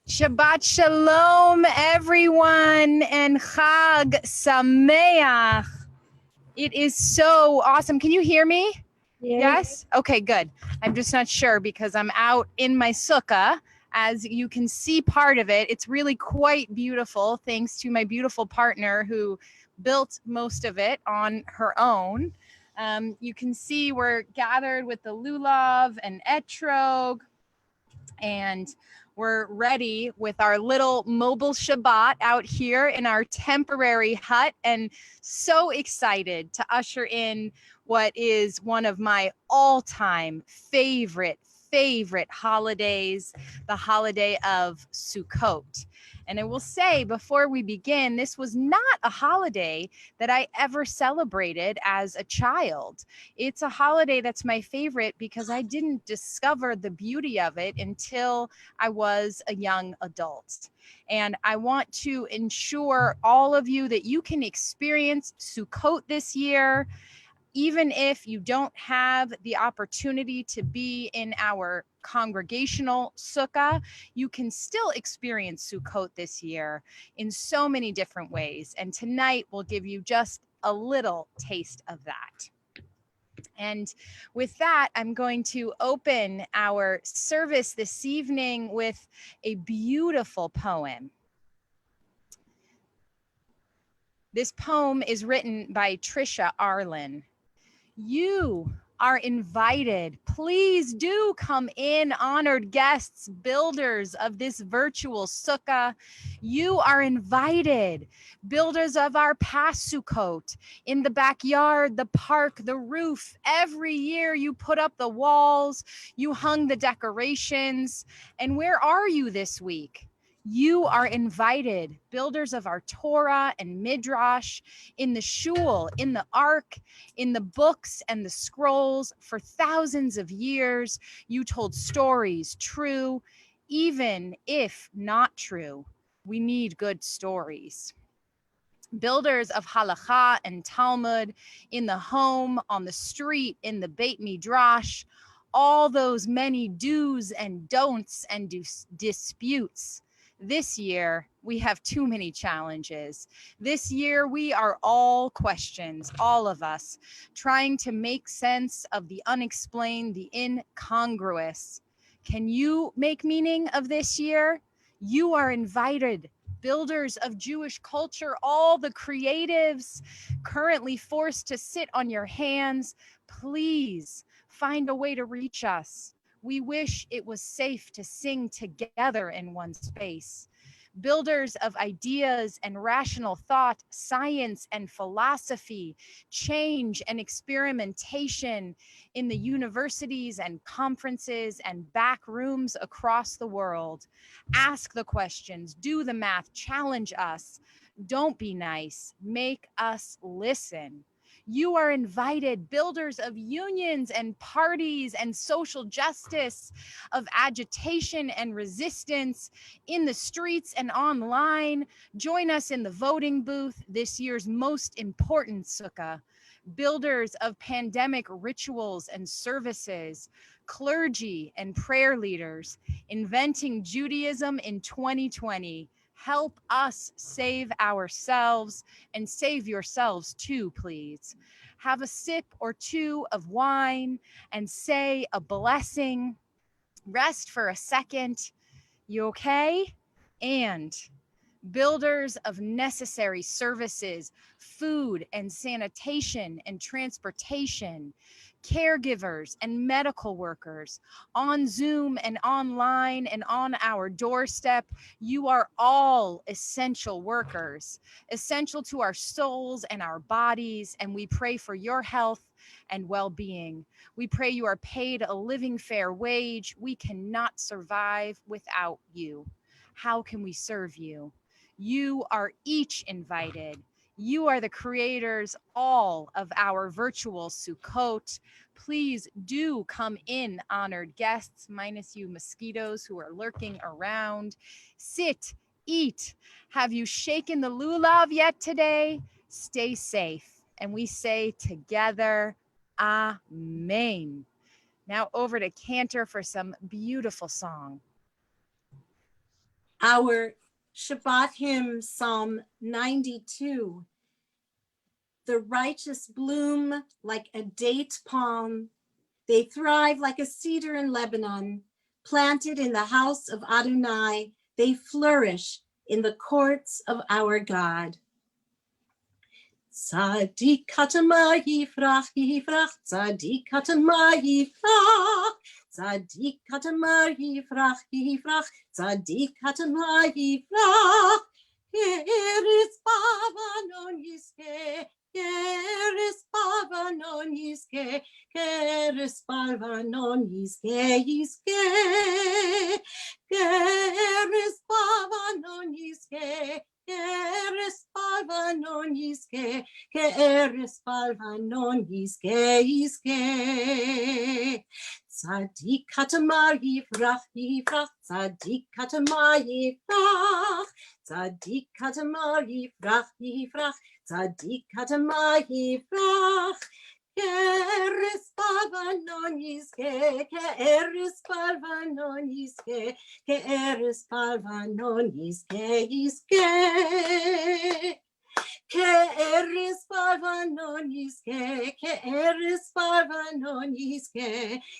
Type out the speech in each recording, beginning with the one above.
Shabbat Shalom, everyone, and Chag Sameach. It is so awesome. Can you hear me? Yes? Okay, good. I'm just not sure because I'm out in my sukkah. As you can see part of it, it's really quite beautiful, thanks to my beautiful partner who built most of it on her own. You can see we're gathered with the lulav and etrog, and we're ready with our little mobile Shabbat out here in our temporary hut, and so excited to usher in what is one of my all-time favorite holidays, the holiday of Sukkot. And I will say before we begin, this was not a holiday that I ever celebrated as a child. It's a holiday that's my favorite because I didn't discover the beauty of it until I was a young adult. And I want to ensure all of you that you can experience Sukkot this year, even if you don't have the opportunity to be in our congregational sukkah. You can still experience Sukkot this year in so many different ways. And tonight will give you just a little taste of that. And with that, I'm going to open our service this evening with a beautiful poem. This poem is written by Trisha Arlen. You are invited. Please do come in, honored guests, builders of this virtual sukkah. You are invited, builders of our past Sukkot, in the backyard, the park, the roof. Every year you put up the walls, you hung the decorations. And where are you this week? You are invited, builders of our Torah and Midrash, in the shul, in the ark, in the books and the scrolls. For thousands of years, you told stories, true, even if not true. We need good stories. Builders of halacha and Talmud, in the home, on the street, in the Beit Midrash, all those many do's and don'ts and disputes. This year, we have too many challenges. This year, we are all questions, all of us, trying to make sense of the unexplained, the incongruous. Can you make meaning of this year? You are invited, builders of Jewish culture, all the creatives currently forced to sit on your hands. Please find a way to reach us. We wish it was safe to sing together in one space. Builders of ideas and rational thought, science and philosophy, change and experimentation in the universities and conferences and back rooms across the world. Ask the questions, do the math, challenge us. Don't be nice, make us listen. You are invited, builders of unions and parties and social justice, of agitation and resistance in the streets and online. Join us in the voting booth, this year's most important sukkah. builders of pandemic rituals and services, clergy and prayer leaders, inventing Judaism in 2020. Help us save ourselves and save yourselves too, please. Have a sip or two of wine and say a blessing. Rest for a second. You okay? And builders of necessary services, food and sanitation and transportation, caregivers and medical workers, on Zoom and online and on our doorstep. You are all essential workers, essential to our souls and our bodies, and we pray for your health and well-being. We pray you are paid a living fair wage. We cannot survive without you. How can we serve you? You are each invited. You are the creators all of our virtual Sukkot. Please do come in, honored guests, minus you mosquitoes who are lurking around. Sit, eat. Have you shaken the lulav yet today? Stay safe. And we say together, Amen. Now over to Cantor for some beautiful song. Our Shabbat hymn, Psalm 92. The righteous bloom like a date palm. They thrive like a cedar in Lebanon. Planted in the house of Adonai, they flourish in the courts of our God. Tzadik katama yifrach, yifrach, tzadik katama yifrach, tzadik katama yifrach, yifrach, tzadik katama yifrach. Keres bavanon yiske, keres bavanon yiske, keres bavanon yiske, yiske, keres bavanon yiske. Keres balvanon yiske, keres balvanon yiske, yiske. Tzadik katamar yifrach, yifrach, tzadik katamar yifrach, tzadik katamar yifrach, yifrach, tzadik katamar yifrach. Keres balvanon yiske, keres balvanon yiske, keres balvanon yiske, yiske. Keres balvanon yiske, keres balvanon yiske,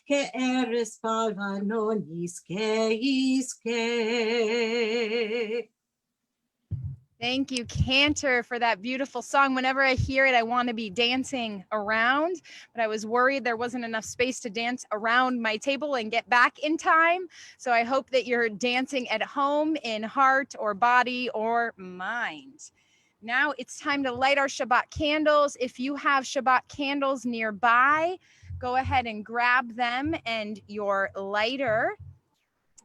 keres balvanon yiske, yiske. Thank you, Cantor, for that beautiful song. Whenever I hear it, I want to be dancing around, but I was worried there wasn't enough space to dance around my table and get back in time. So I hope that you're dancing at home in heart or body or mind. Now it's time to light our Shabbat candles. If you have Shabbat candles nearby, go ahead and grab them and your lighter.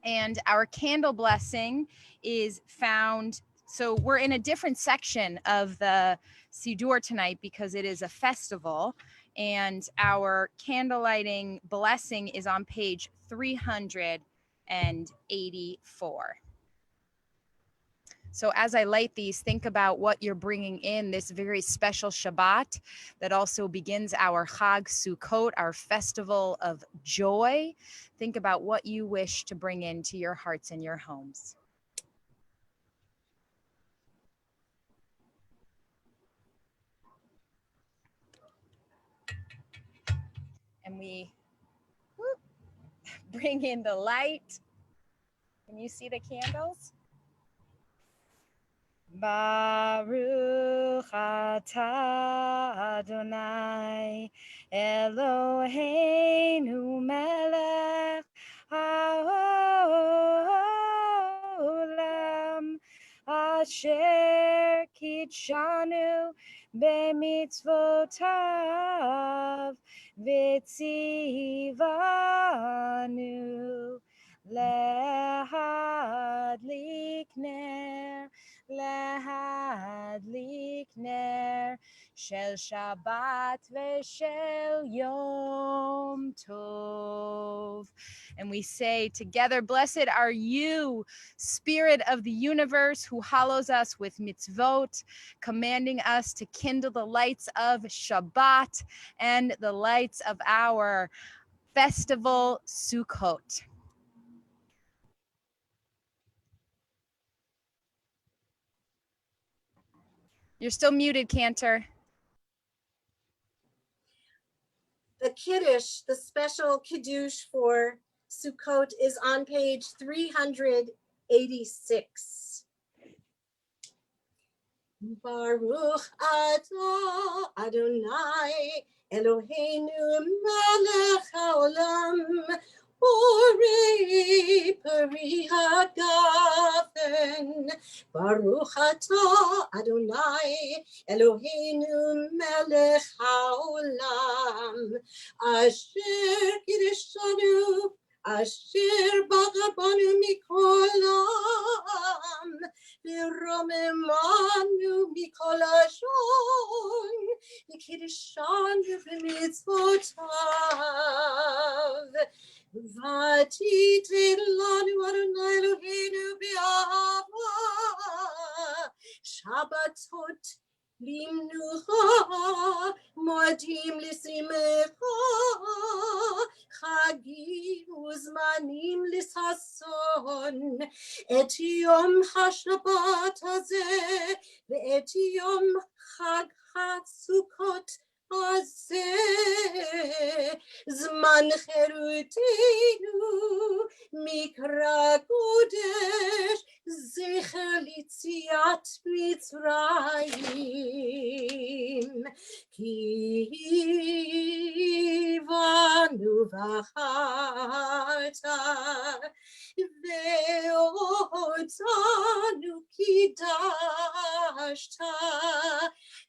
And our candle blessing is found. So we're in a different section of the Siddur tonight because it is a festival, and our candle lighting blessing is on page 384. So as I light these, think about what you're bringing in this very special Shabbat that also begins our Chag Sukkot, our festival of joy. Think about what you wish to bring into your hearts and your homes. And we bring in the light. Can you see the candles? Baruch atah Adonai Eloheinu melech haolam asher kitshanu b'mitzvotav v'tzivanu lehadlik ner להדליק נר של שבת ושל יום tov. And we say together, blessed are you, Spirit of the universe, who hallows us with mitzvot, commanding us to kindle the lights of Shabbat and the lights of our festival Sukkot. You're still muted, Cantor. The Kiddush, the special Kiddush for Sukkot, is on page 386. Baruch atah Adonai Eloheinu melech haolam Borei peri hagafen. Baruch atah Adonai Eloheinu melech haolam Asher kiddushanu Asher bagabanu mikolam V'romemanu mikol hashon V'kiddishanu b'mitzvotav V'atitin lanu Adonai Eloheinu b'ahava Shabbatot Limnucha Moadim Lisimcha Chagim Uzmanim Lisason Et Yom HaShabbat Hazeh Ve'et Yom Chag HaSukkot Hazeh Zman Cherutenu Mikra Kodesh Zecher Litziat Mitzrayim Ki vanu v'charta ve'otanu kidashta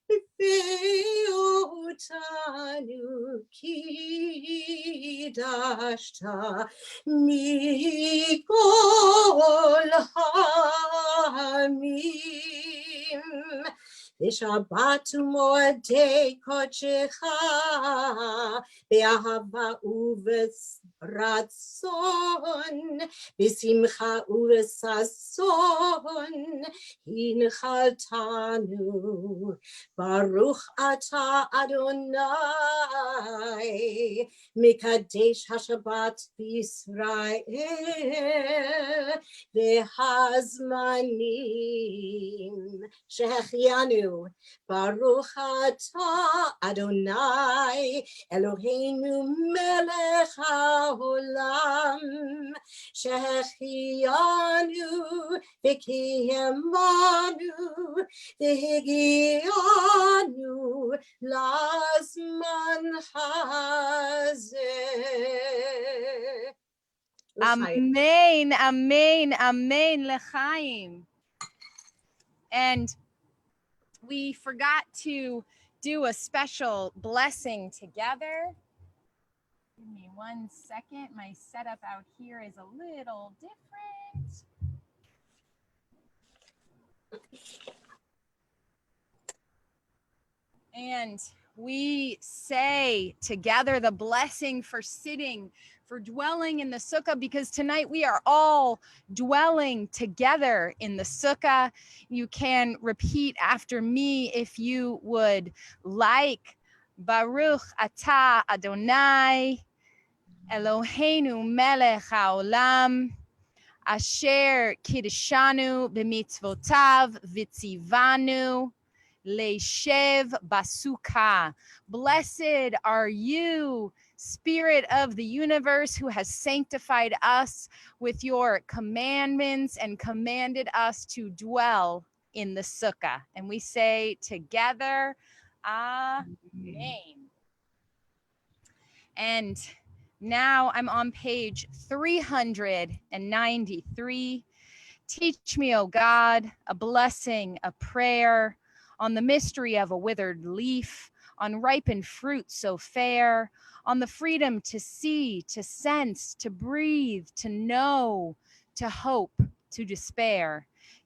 ve'otanu kidashta mikol ha'amim V'shabbat u'moedei kodshecha Be'ahava u'v'ratzon B'simcha u'v'sason Hinchaltanu Baruch atah Adonai Mikadesh HaShabbat B'Yisrael V'hazmanim Shehechianu Baruch atah Adonai Eloheinu melech haolam Shehechianu v'kiyemanu v'higianu lazman hazeh. Amen, amen, amen, l'chaim. And we forgot to do a special blessing together. Give me 1 second. My setup out here is a little different. And we say together the blessing for sitting, for dwelling in the sukkah, because tonight we are all dwelling together in the sukkah. You can repeat after me if you would like. Baruch atah Adonai Eloheinu melech haolam asher kiddeshanu b'mitzvotav v'tzivanu leishev basukah. Blessed are you, Spirit of the universe, who has sanctified us with your commandments and commanded us to dwell in the sukkah. And we say together, Amen. And now I'm on page 393. Teach me, O God, a blessing, a prayer on the mystery of a withered leaf, on ripened fruit so fair, on the freedom to see, to sense, to breathe, to know, to hope, to despair.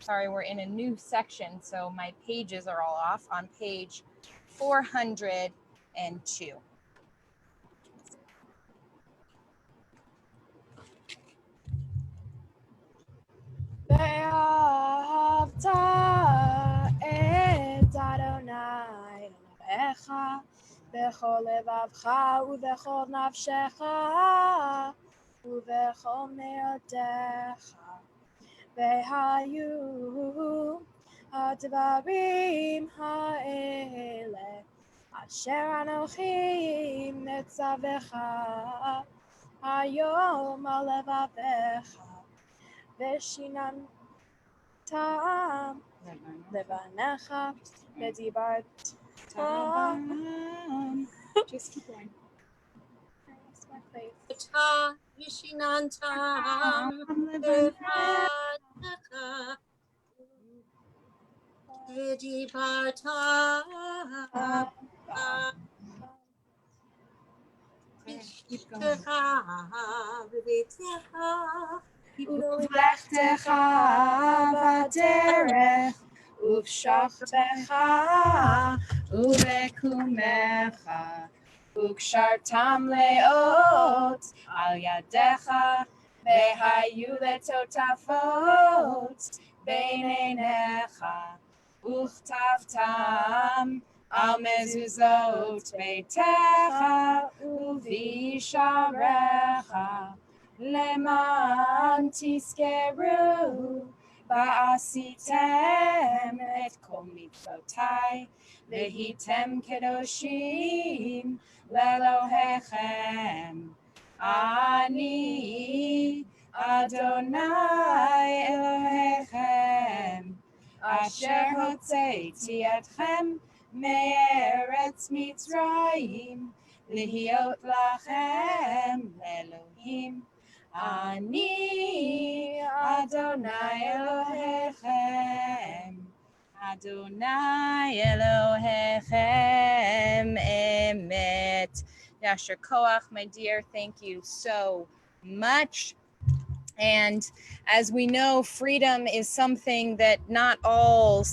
Sorry, we're in a new section, so my pages are all off. On page 402. ואהבת את אדוני אלוהיך בכל לבבך ובכל נפשך ובכל מאודך. והיו הדברים האלה אשר אנוכי מצווך היום על לבביך ושיננתם לבניך ודיברתם. Just keep going. I lost my place. ושיננתם לבניך ודיברתם בשבתך בביתך ובלכתך בדרך ובשוכבך ובקומך וקשרתם לאות על ידיך והיו לטוטפות בין עיניך וכתבתם על מזוזות ביתך ובשעריך למען תזכרו ועשיתם את כל מצוותיי והייתם קדושים לאלוהיכם. אני אדוני אלוהיכם אשר הוצאתי אתכם מארץ מצרים להיות לכם לאלוהים. אני אדוני אלוהיכם, אדוני אלוהיכם emet. Yasher Koach, my dear, thank you so much. And as we know, freedom is something that not all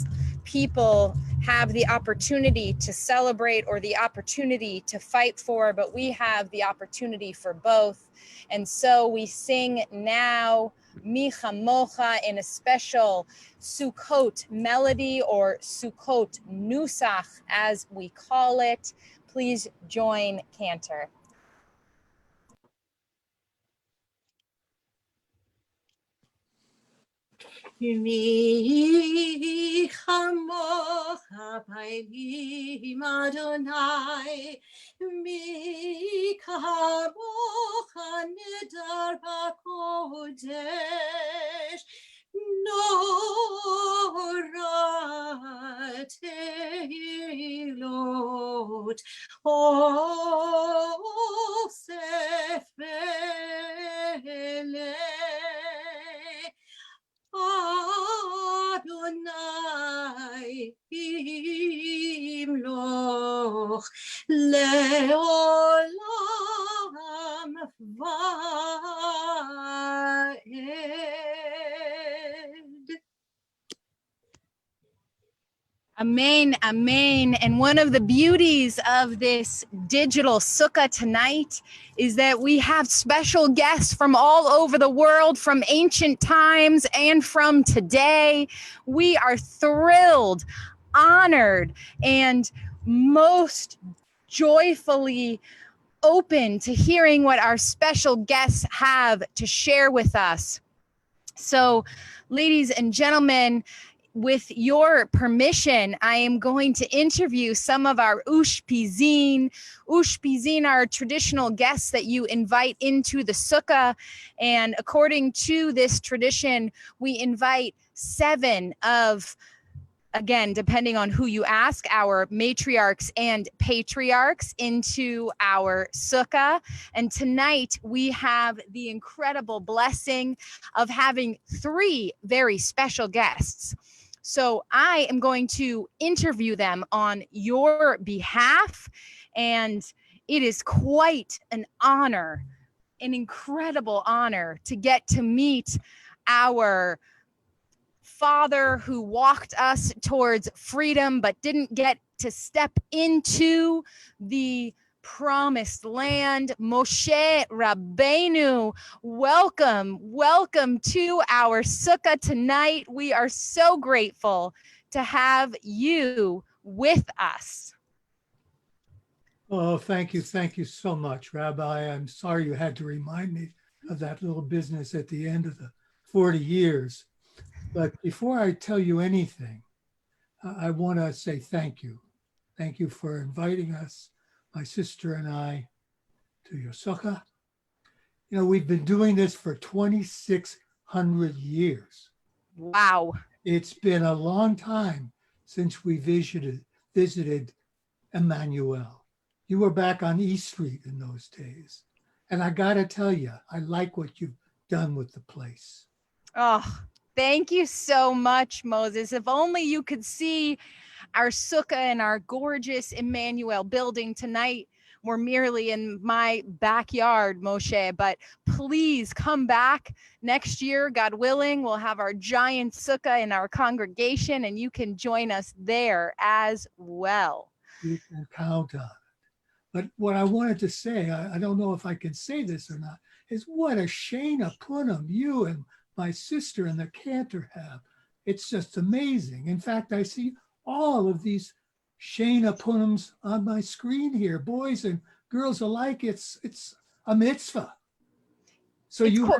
people have the opportunity to celebrate or the opportunity to fight for, but we have the opportunity for both. And so we sing now Micha Mocha in a special Sukkot melody or Sukkot Nusach as we call it. Please join Cantor. מי כמוך פעילים אדוני, מי כמוך נדר בקודש, נורא תהילות אוסף אלי. Adonai yimloch leolam vaed. Amen, amen. And one of the beauties of this digital sukkah tonight is that we have special guests from all over the world, from ancient times and from today. We are thrilled, honored, and most joyfully open to hearing what our special guests have to share with us. So, ladies and gentlemen, with your permission, I am going to interview some of our Ushpizin. Ushpizin are traditional guests that you invite into the sukkah. And according to this tradition, we invite 7 of, again, depending on who you ask, our matriarchs and patriarchs into our sukkah. And tonight we have the incredible blessing of having 3 very special guests. So I am going to interview them on your behalf, and it is quite an honor, an incredible honor to get to meet our Father who walked us towards freedom but didn't get to step into the promised land, Moshe Rabbeinu. Welcome to our sukkah tonight. We are so grateful to have you with us. Oh, thank you so much, Rabbi. I'm sorry you had to remind me of that little business at the end of the 40 years. But before I tell you anything, I want to say thank you. Thank you for inviting us, my sister and I, to your sukkah. You know, we've been doing this for 2,600 years. Wow. It's been a long time since we visited Emmanuel. You were back on East Street in those days. And I got to tell you, I like what you've done with the place. Oh, thank you so much, Moses. If only you could see our sukkah and our gorgeous Emmanuel building tonight. We're merely in my backyard, Moshe, but please come back next year, God willing. We'll have our giant sukkah in our congregation, and you can join us there as well. You can count on it. But what I wanted to say, I don't know if I can say this or not, is what a Shana Punim you and my sister and the cantor have. It's just amazing. In fact, I see all of these Shana Punims on my screen here, boys and girls alike. It's a mitzvah. So It's you cool.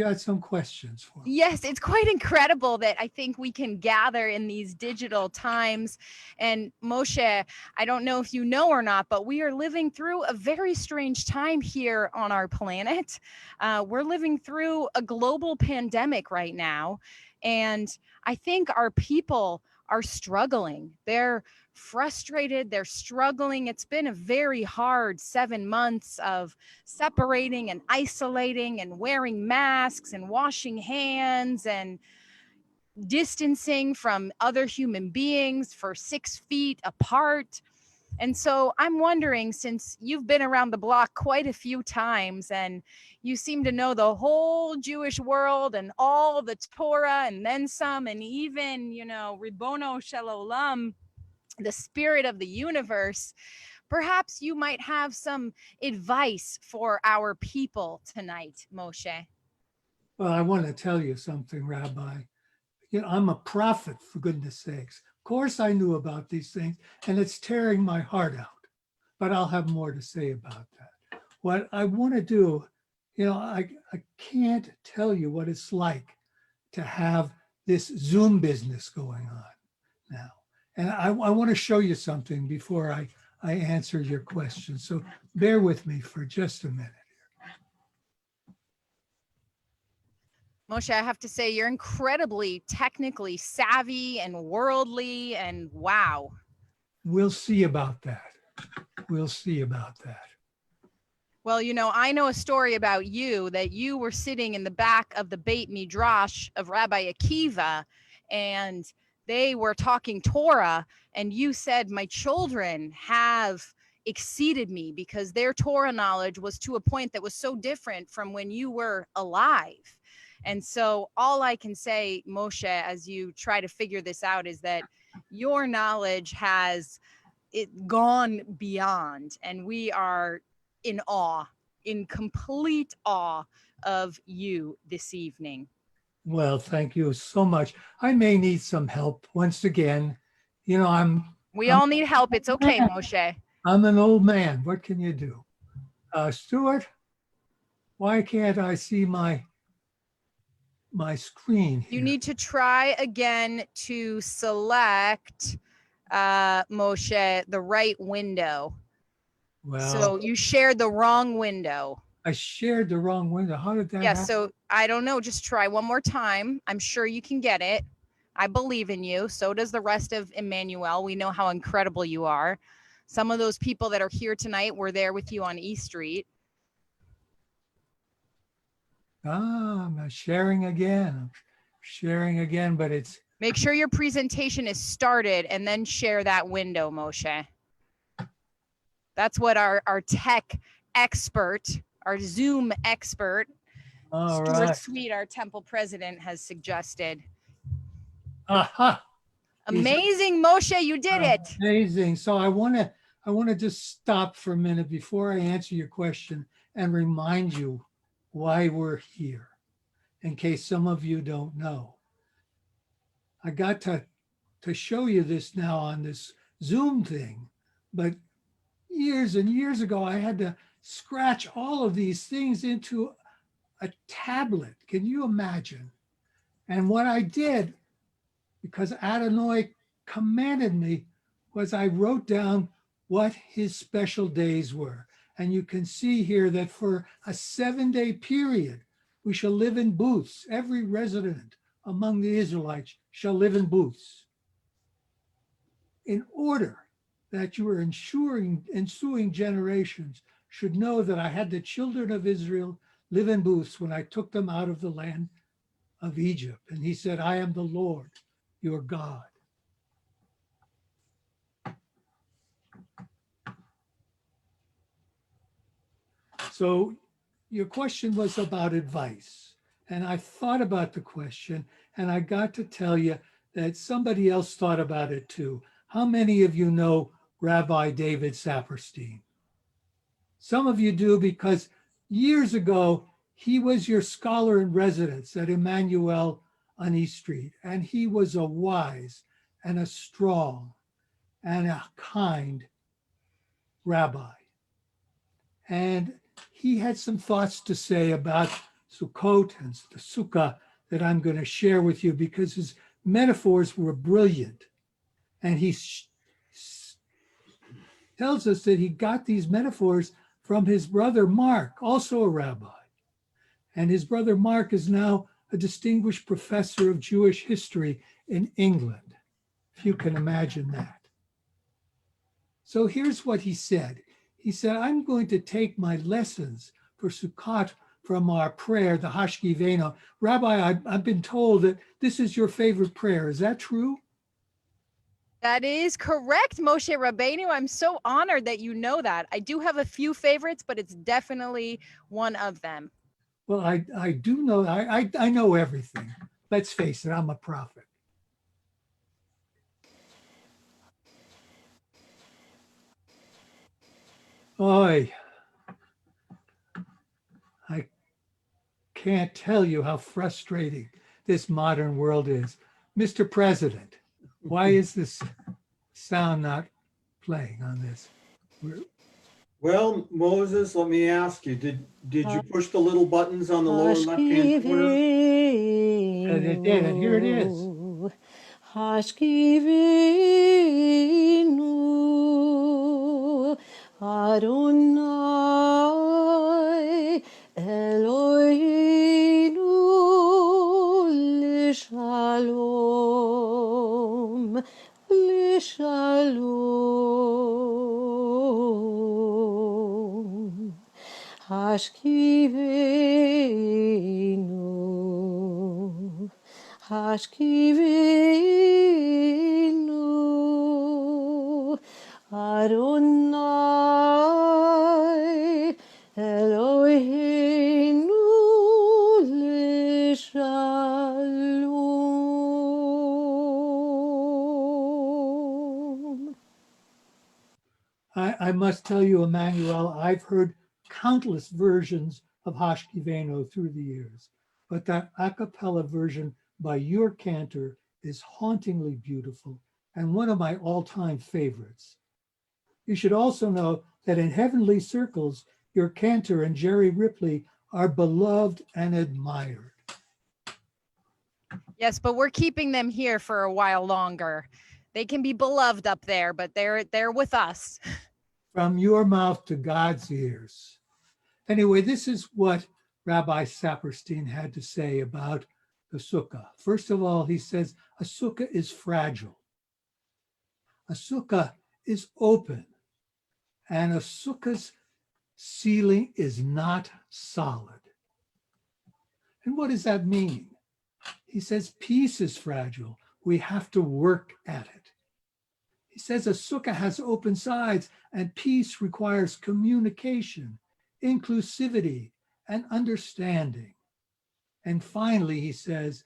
had some questions for me. Yes, it's quite incredible that I think we can gather in these digital times. And Moshe, I don't know if you know or not, but we are living through a very strange time here on our planet. We're living through a global pandemic right now. And I think our people are struggling. They're frustrated, they're struggling. It's been a very hard 7 months of separating and isolating and wearing masks and washing hands and distancing from other human beings for 6 feet apart. And so I'm wondering, since you've been around the block quite a few times and you seem to know the whole Jewish world and all the Torah and then some, and even, Ribono Shel Olam, the spirit of the universe, perhaps you might have some advice for our people tonight, Moshe. Well, I want to tell you something, Rabbi. I'm a prophet, for goodness sakes. Of course, I knew about these things, and it's tearing my heart out. But I'll have more to say about that. What I want to do, I can't tell you what it's like to have this Zoom business going on now. And I want to show you something before I answer your question. So bear with me for just a minute. Moshe, I have to say, you're incredibly technically savvy and worldly, and wow. We'll see about that. We'll see about that. Well, I know a story about you, that you were sitting in the back of the Beit Midrash of Rabbi Akiva, and they were talking Torah, and you said, my children have exceeded me because their Torah knowledge was to a point that was so different from when you were alive. And so all I can say, Moshe, as you try to figure this out, is that your knowledge has gone beyond, and we are in awe, in complete awe of you this evening. Well, thank you so much. I may need some help once again. We all need help. It's okay, Moshe. I'm an old man. What can you do? Stuart, why can't I see my screen here? You need to try again to select, Moshe, the right window. Well, so you shared the wrong window. I shared the wrong window. How did that happen? So I don't know. Just try one more time. I'm sure you can get it. I believe in you. So does the rest of Emmanuel. We know how incredible you are. Some of those people that are here tonight were there with you on East Street. I'm sharing again. But it's... Make sure your presentation is started and then share that window, Moshe. That's what our tech expert, our Zoom expert, Stuart Sweet, our temple president, has suggested. Aha! He's Amazing, Moshe, you did it. amazing. So I want to just stop for a minute before I answer your question and remind you why we're here, in case some of you don't know. I got to show you this now on this Zoom thing, but years and years ago, I had to scratch all of these things into a tablet. Can you imagine? And what I did, because Adonai commanded me, was I wrote down what his special days were. And you can see here that for a 7-day period, we shall live in booths. Every resident among the Israelites shall live in booths. In order that your ensuing generations should know that I had the children of Israel live in booths when I took them out of the land of Egypt. And he said, I am the Lord, your God. So your question was about advice. And I thought about the question, and I got to tell you that somebody else thought about it too. How many of you know Rabbi David Saperstein? Some of you do, because years ago, he was your scholar in residence at Emmanuel on East Street. And he was a wise and a strong and a kind rabbi. And he had some thoughts to say about Sukkot and the Sukkah that I'm going to share with you, because his metaphors were brilliant. And he tells us that he got these metaphors from his brother Mark, also a rabbi. And his brother Mark is now a distinguished professor of Jewish history in England, if you can imagine that. So here's what he said. He said, I'm going to take my lessons for Sukkot from our prayer, the Hashkiveno. Rabbi, I've been told that this is your favorite prayer. Is that true? That is correct, Moshe Rabbeinu. I'm so honored that you know that. I do have a few favorites, but it's definitely one of them. Well, I do know, I know everything. Let's face it, I'm a prophet. Oy, I can't tell you how frustrating this modern world is. Mr. President, why is this sound not playing on this? Well, Moses, let me ask you, did you push the little buttons on the lower left-hand corner? And it did, and here it is. Hashkivenu Adonai Eloheinu Lishalom Lishalom Hashkivenu Hashkivenu Adonai Eloheinu Lishalom. I must tell you, Emmanuel, I've heard countless versions of Hashkiveno through the years, but that a cappella version by your cantor is hauntingly beautiful and one of my all-time favorites. You should also know that in heavenly circles, your cantor and Jerry Ripley are beloved and admired. Yes, but we're keeping them here for a while longer. They can be beloved up there, but they're with us. From your mouth to God's ears. Anyway, this is what Rabbi Saperstein had to say about the sukkah. First of all, he says a sukkah is fragile. A sukkah is open, and a sukkah's ceiling is not solid. And what does that mean? He says peace is fragile. We have to work at it. He says a sukkah has open sides, and peace requires communication, inclusivity, and understanding. And finally, he says,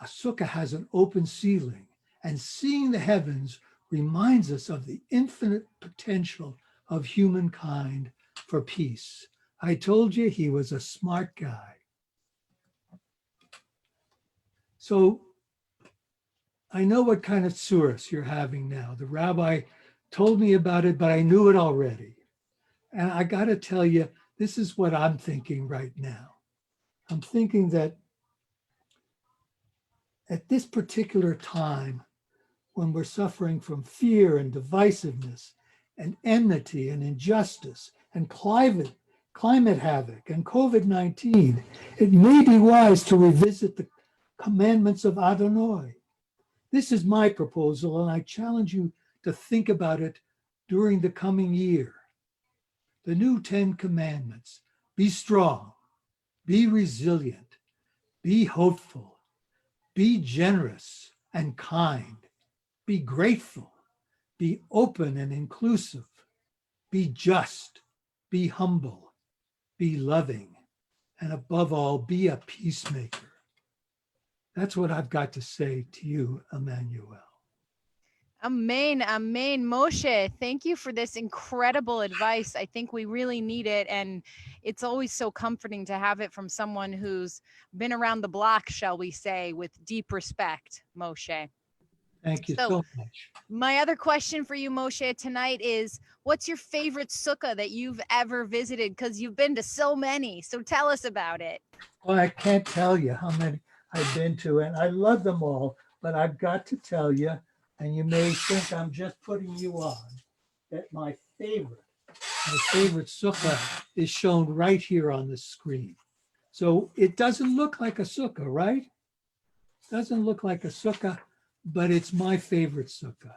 A sukkah has an open ceiling, and seeing the heavens reminds us of the infinite potential of humankind for peace. I told you he was a smart guy. So I know what kind of tsuris you're having now. The rabbi told me about it, but I knew it already. And I got to tell you, this is what I'm thinking right now. I'm thinking that at this particular time, when we're suffering from fear and divisiveness and enmity and injustice and climate havoc and COVID-19, it may be wise to revisit the commandments of Adonai. This is my proposal, and I challenge you to think about it during the coming year. The new 10 commandments: be strong, be resilient, be hopeful, be generous and kind, be grateful, be open and inclusive, be just, be humble, be loving, and above all, be a peacemaker. That's what I've got to say to you, Emmanuel. Amen. Amen. Moshe, thank you for this incredible advice. I think we really need it. And it's always so comforting to have it from someone who's been around the block, shall we say, with deep respect, Moshe. Thank you So so much. my other question for you, Moshe, tonight is, what's your favorite sukkah that you've ever visited? Because you've been to so many. So tell us about it. Well, I can't tell you how many I've been to, and I love them all, but I've got to tell you, and you may think I'm just putting you on, that my favorite sukkah is shown right here on the screen. So it doesn't look like a sukkah, right? Doesn't look like a sukkah, but it's my favorite sukkah,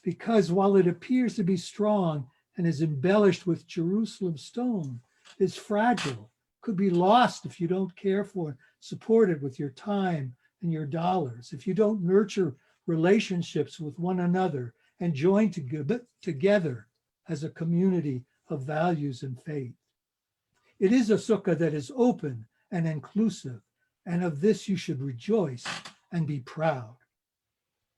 because while it appears to be strong and is embellished with Jerusalem stone, it's fragile, could be lost if you don't care for and support it with your time and your dollars, if you don't nurture relationships with one another and join together as a community of values and faith. It is a sukkah that is open and inclusive, and of this you should rejoice and be proud.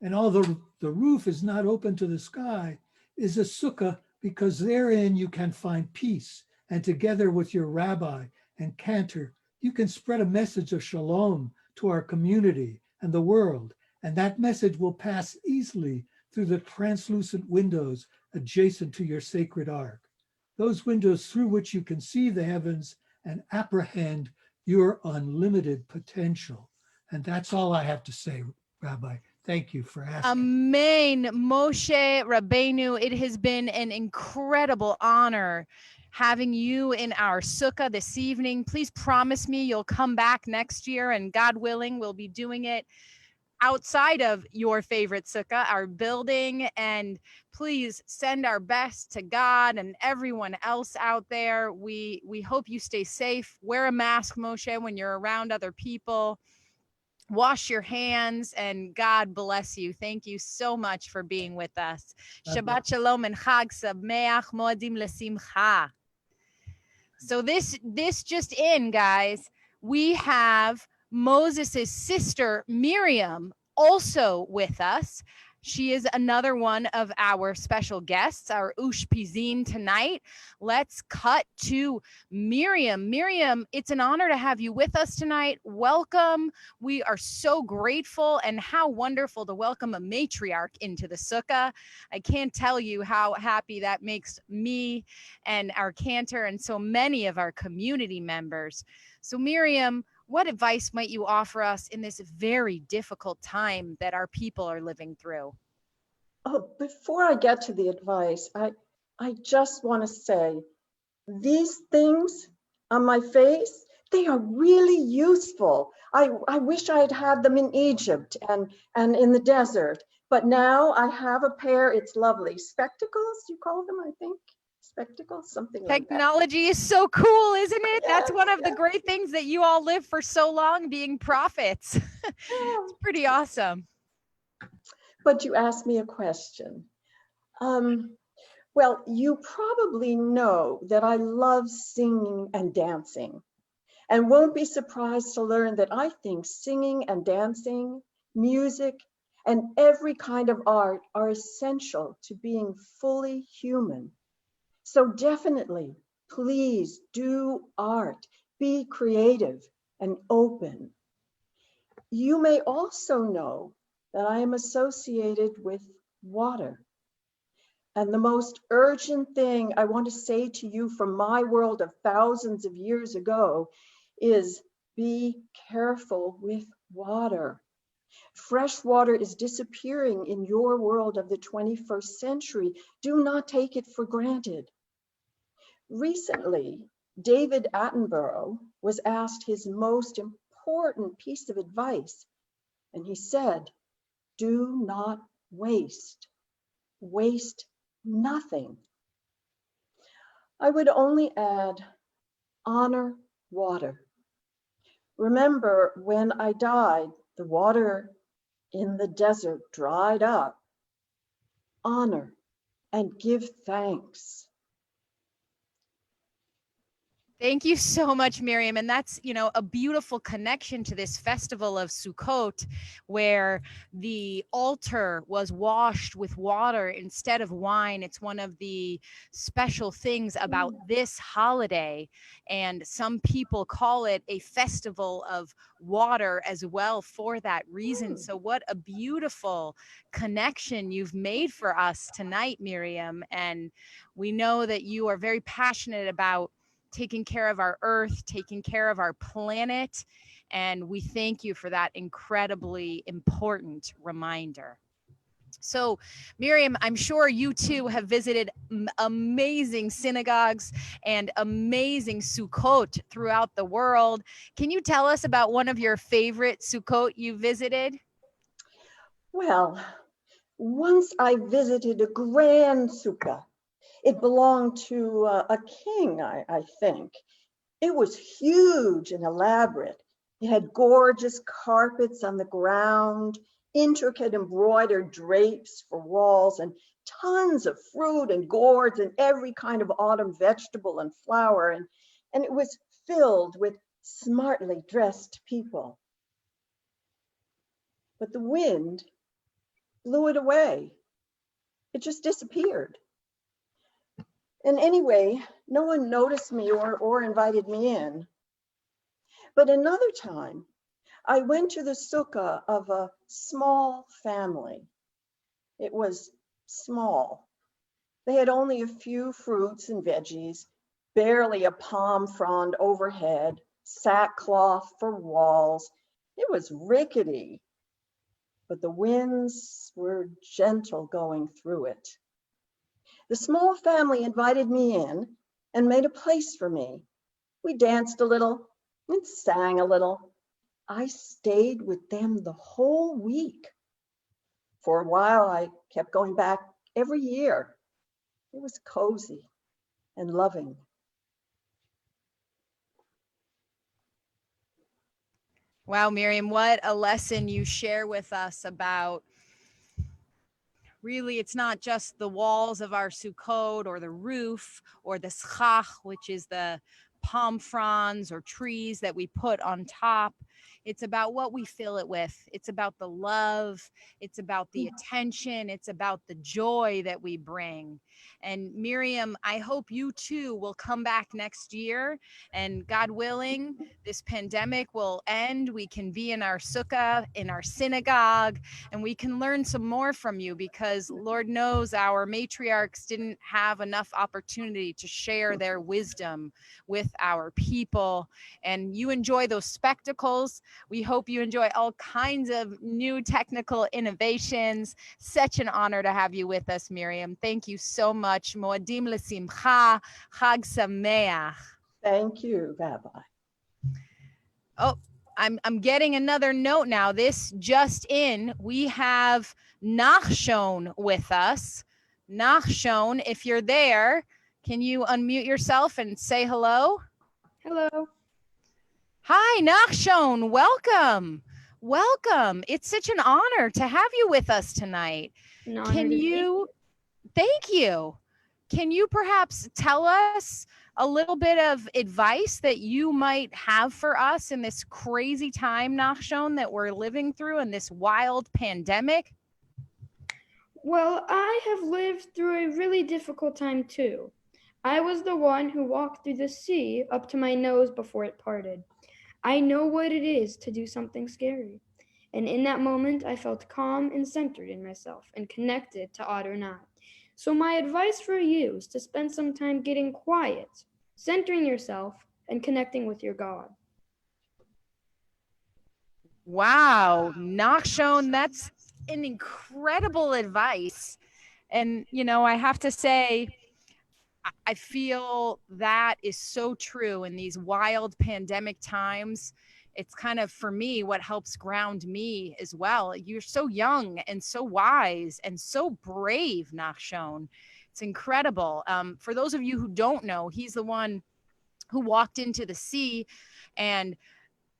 And although the roof is not open to the sky, is a sukkah because therein you can find peace, and together with your rabbi and cantor, you can spread a message of shalom to our community and the world, and that message will pass easily through the translucent windows adjacent to your sacred ark, those windows through which you can see the heavens and apprehend your unlimited potential. And that's all I have to say, Rabbi. Thank you for asking. Amen. Moshe Rabbeinu, it has been an incredible honor having you in our sukkah this evening. Please promise me you'll come back next year, and God willing, we'll be doing it outside of your favorite sukkah, our building. And please send our best to God and everyone else out there. We hope you stay safe. Wear a mask, Moshe, when you're around other people. Wash your hands, and God bless you. Thank you so much for being with us. Shabbat shalom and Chag Sameach Moadim L'Simcha. So this just in, guys, we have Moses' sister Miriam also with us. She is another one of our special guests, our Ushpizin tonight. Let's cut to Miriam. Miriam, it's an honor to have you with us tonight. Welcome. We are so grateful, and how wonderful to welcome a matriarch into the sukkah. I can't tell you how happy that makes me and our cantor and so many of our community members. So Miriam, what advice might you offer us in this very difficult time that our people are living through? Oh, before I get to the advice, I just want to say these things on my face, they are really useful. I wish I had had them in Egypt and in the desert, but now I have a pair. It's lovely. Spectacles, you call them, I think. Spectacles, something like that. Technology is so cool, isn't it? That's one of the great things that you all lived for so long, being prophets. It's pretty awesome. But you asked me a question. Well, you probably know that I love singing and dancing. and won't be surprised to learn that I think singing and dancing, music, and every kind of art are essential to being fully human. So definitely, please do art, be creative and open. You may also know that I am associated with water. And the most urgent thing I want to say to you from my world of thousands of years ago is be careful with water. Fresh water is disappearing in your world of the 21st century. Do not take it for granted. Recently, David Attenborough was asked his most important piece of advice, and he said, do not waste. Waste nothing. I would only add, honor water. Remember, when I died, the water in the desert dried up. Honor and give thanks. Thank you so much, Miriam. And that's, a beautiful connection to this festival of Sukkot, where the altar was washed with water instead of wine. It's one of the special things about this holiday. And some people call it a festival of water as well for that reason. So what a beautiful connection you've made for us tonight, Miriam. And we know that you are very passionate about taking care of our earth, taking care of our planet. And we thank you for that incredibly important reminder. So, Miriam, I'm sure you too have visited amazing synagogues and amazing Sukkot throughout the world. Can you tell us about one of your favorite Sukkot you visited? Well, once I visited a grand sukkah. It belonged to a king, I think. It was huge and elaborate. It had gorgeous carpets on the ground, intricate embroidered drapes for walls, and tons of fruit and gourds and every kind of autumn vegetable and flower. And it was filled with smartly dressed people. But the wind blew it away. It just disappeared. And anyway, no one noticed me or invited me in. But another time, I went to the sukkah of a small family. It was small. They had only a few fruits and veggies, barely a palm frond overhead, sackcloth for walls. It was rickety, but the winds were gentle going through it. The small family invited me in and made a place for me. We danced a little and sang a little. I stayed with them the whole week. For a while, I kept going back every year. It was cozy and loving. Wow, Miriam, what a lesson you share with us about really, it's not just the walls of our Sukkot or the roof or the schach, which is the palm fronds or trees that we put on top. It's about what we fill it with. It's about the love. It's about the attention. It's about the joy that we bring. And Miriam, I hope you too will come back next year, and God willing, this pandemic will end. We can be in our sukkah, in our synagogue, and we can learn some more from you, because Lord knows our matriarchs didn't have enough opportunity to share their wisdom with our people. And you enjoy those spectacles. We hope you enjoy all kinds of new technical innovations. Such an honor to have you with us, Miriam. Thank you so much. Moadim l'simcha, Chag Sameach. Thank you, Rabbi. Oh, I'm getting another note now. This just in, we have Nachshon with us. Nachshon, if you're there, can you unmute yourself and say hello? Hello. Hi, Nachshon. Welcome. Welcome. It's such an honor to have you with us tonight. Can you, thank you. Can you perhaps tell us a little bit of advice that you might have for us in this crazy time, Nachshon, that we're living through in this wild pandemic? Well, I have lived through a really difficult time too. I was the one who walked through the sea up to my nose before it parted. I know what it is to do something scary. And in that moment, I felt calm and centered in myself and connected to Adonai. So my advice for you is to spend some time getting quiet, centering yourself, and connecting with your God. Wow, Nachshon, that's an incredible advice. And, you know, I have to say, I feel that is so true in these wild pandemic times. It's kind of, for me, what helps ground me as well. You're so young and so wise and so brave, Nachshon. It's incredible. For those of you who don't know, he's the one who walked into the sea and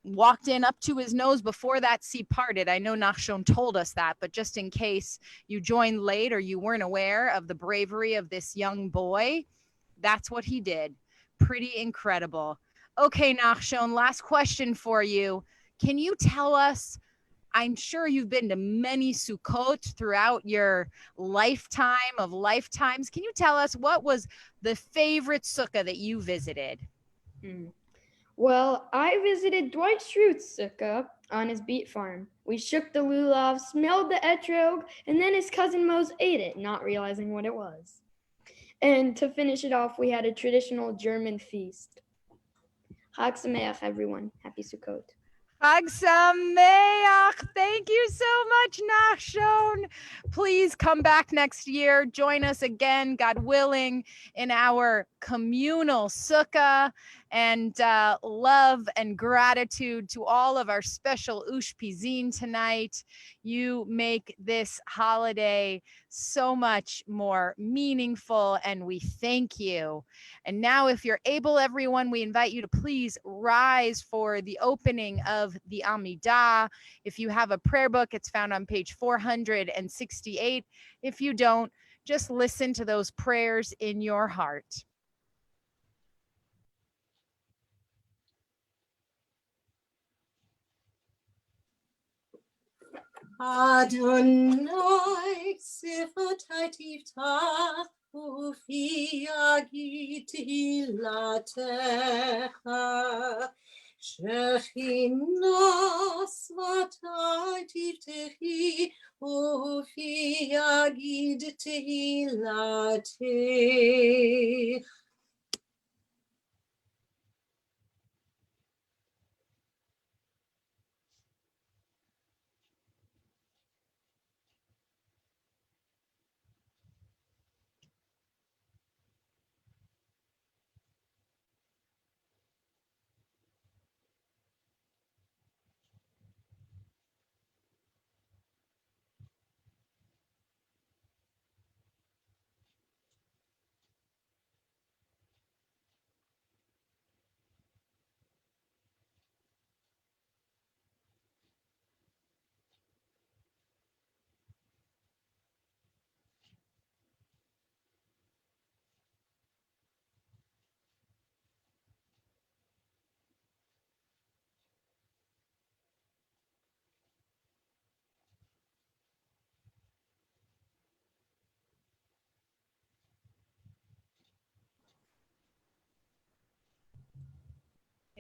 walked in up to his nose before that sea parted. I know Nachshon told us that, but just in case you joined late or you weren't aware of the bravery of this young boy, that's what he did. Pretty incredible. Okay, Nachshon, last question for you. Can you tell us, I'm sure you've been to many Sukkot throughout your lifetime of lifetimes. Can you tell us what was the favorite sukkah that you visited? Well, I visited Dwight Schrute's sukkah on his beet farm. We shook the lulav, smelled the etrog, and then his cousin Mose ate it, not realizing what it was. And to finish it off, we had a traditional German feast. Chag Sameach, everyone. Happy Sukkot. Chag Sameach. Thank you so much, Nachshon. Please come back next year. Join us again, God willing, in our communal sukkah. And love and gratitude to all of our special Ushpizin tonight. You make this holiday so much more meaningful, and we thank you. And now, if you're able, everyone, we invite you to please rise for the opening of the Amidah. If you have a prayer book, it's found on page 468. If you don't, just listen to those prayers in your heart. Adonai sifatai tiftach ufi yagid tehillatech Shechina svatai tiftechi ufi yagid tehillatech.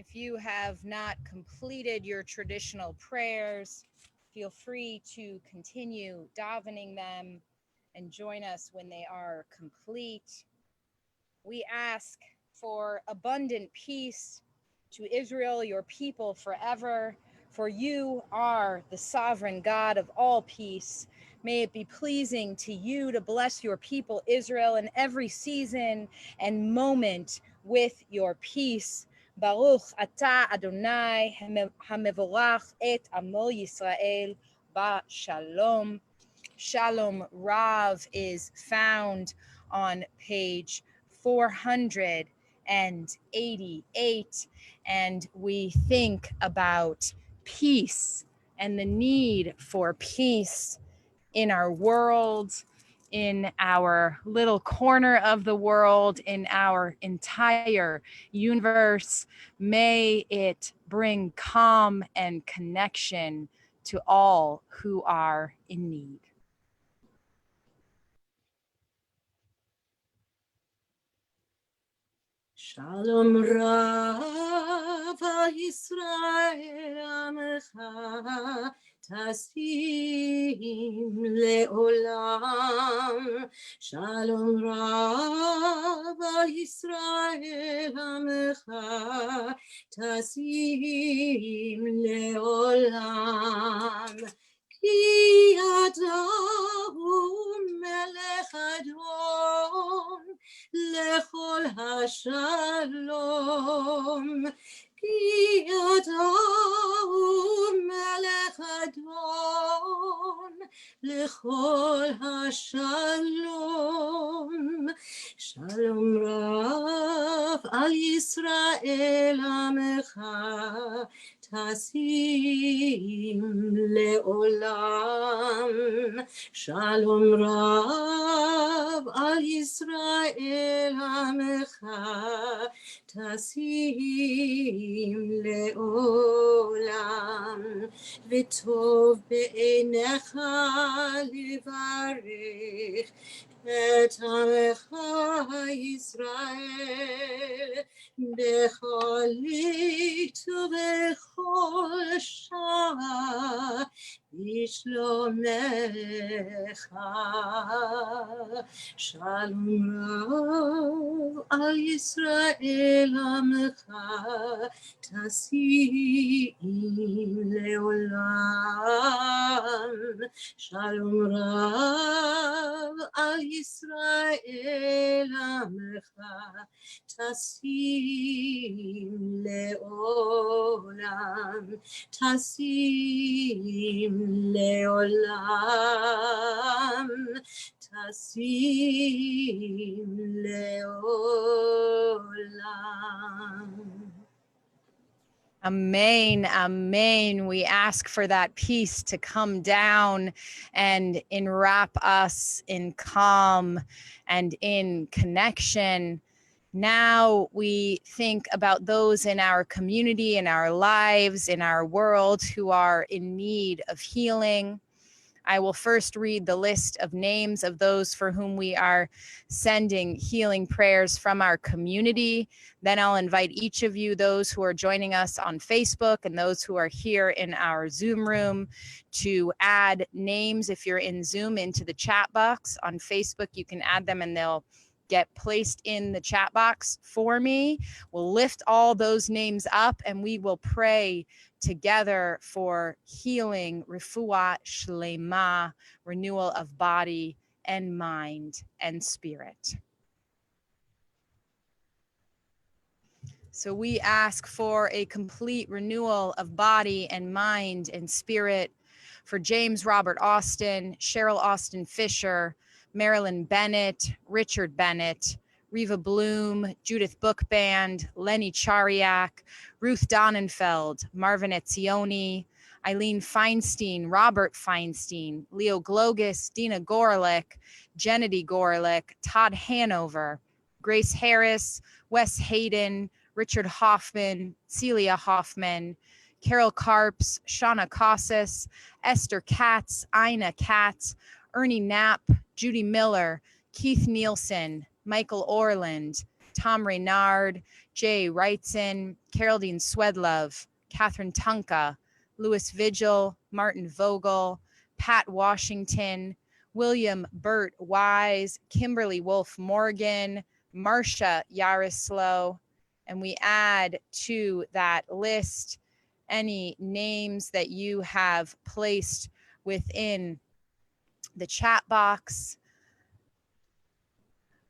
If you have not completed your traditional prayers, feel free to continue davening them and join us when they are complete. We ask for abundant peace to Israel, your people forever, for you are the sovereign God of all peace. May it be pleasing to you to bless your people Israel in every season and moment with your peace. Baruch atah Adonai hamevorach et amo Yisrael ba shalom. Shalom Rav is found on page 488, and we think about peace and the need for peace in our world, in our little corner of the world, in our entire universe. May it bring calm and connection to all who are in need. Shalom Rav Yisrael Amecha Tasim Leolam. Shalom Rav Yisrael Amecha Tasim Leolam. Ki Adahu Melech Adon lechol hashalom, ki ata melech adon lechol hashalom. Shalom Rav al Yisrael amecha tasim leolam. Shalom Rav al Yisrael amecha tasim leolam. V'tov be'enecha levarech et amecha Yisrael bechol lit v'chol shah Yishlomecha. Shalom Rav al Yisrael amecha tasim leolam. Shalom Rav al Yisrael amecha tasim leolam. Tasim leolam, tasim leolam. Amen, amen. We ask for that peace to come down and enwrap us in calm and in connection. Now we think about those in our community, in our lives, in our world who are in need of healing. I will first read the list of names of those for whom we are sending healing prayers from our community. Then I'll invite each of you, those who are joining us on Facebook and those who are here in our Zoom room, to add names if you're in Zoom into the chat box. On Facebook, you can add them and they'll get placed in the chat box for me. We'll lift all those names up and we will pray together for healing, refuah shlema, renewal of body and mind and spirit. So we ask for a complete renewal of body and mind and spirit for James Robert Austin, Cheryl Austin Fisher, Marilyn Bennett, Richard Bennett, Reva Bloom, Judith Bookband, Lenny Chariak, Ruth Donenfeld, Marvin Etzioni, Eileen Feinstein, Robert Feinstein, Leo Glogus, Dina Gorelick, Gennady Gorelick, Todd Hanover, Grace Harris, Wes Hayden, Richard Hoffman, Celia Hoffman, Carol Karps, Shauna Casas, Esther Katz, Ina Katz, Ernie Knapp, Judy Miller, Keith Nielsen, Michael Orland, Tom Reynard, Jay Wrightson, Caroldean Swedlove, Catherine Tunka, Louis Vigil, Martin Vogel, Pat Washington, William Burt Wise, Kimberly Wolf Morgan, Marcia Yarislow, and we add to that list any names that you have placed within the chat box.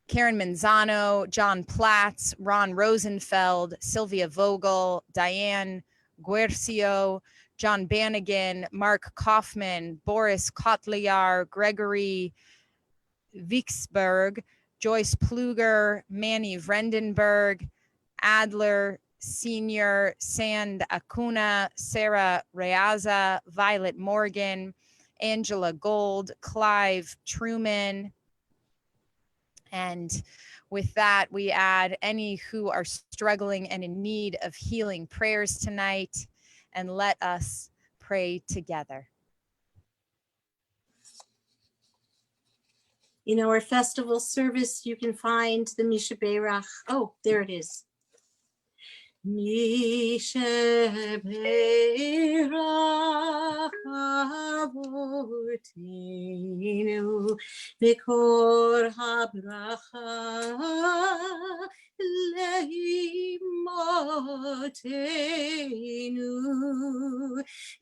Karen Manzano, John Platts, Ron Rosenfeld, Sylvia Vogel, Diane Guercio, John Bannigan, Mark Kaufman, Boris Kotliar, Gregory Vicksburg, Joyce Pluger, Manny Vrendenberg, Adler Senior, Sand Acuna, Sarah Reaza, Violet Morgan, Angela Gold, Clive Truman, And with that, we add any who are struggling and in need of healing prayers tonight, and let us pray together. In our festival service, you can find the Misha Berach. Oh, there it is. Misha Berach Avotenu Mikor HaBracha Leimotenu.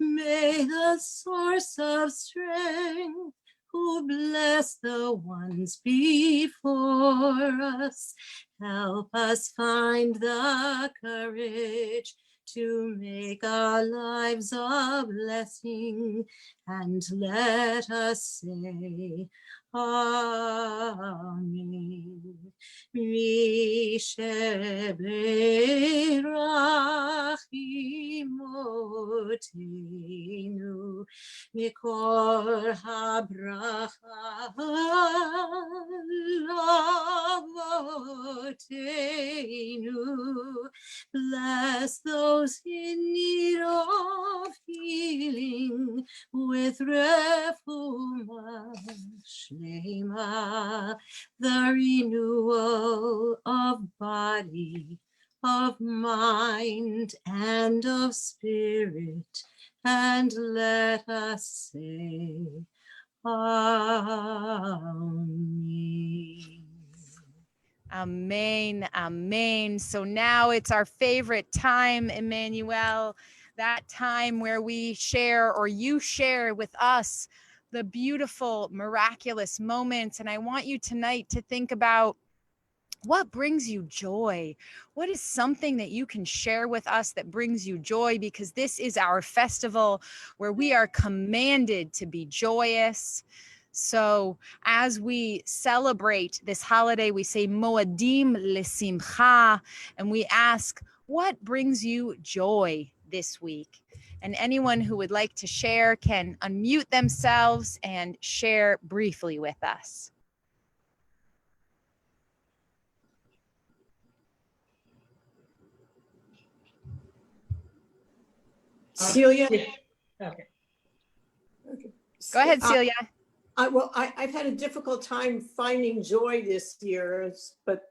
May the source of strength who bless the ones before us, help us find the courage to make our lives a blessing, and let us say, Amen. Misheberach imotenu mikor habracha lavotenu. Bless those in need of healing with refuah shlema, the renewal of body, of mind, and of spirit. And let us say, Amen. Amen, amen. So now it's our favorite time, Emmanuel, that time where we share, or you share with us, the beautiful, miraculous moments. And I want you tonight to think about what brings you joy. What is something that you can share with us that brings you joy? Because this is our festival where we are commanded to be joyous. So as we celebrate this holiday, we say Moadim L'Simcha, and we ask, what brings you joy this week? And anyone who would like to share can unmute themselves and share briefly with us. Celia? Okay. Go ahead, Celia. I've had a difficult time finding joy this year, but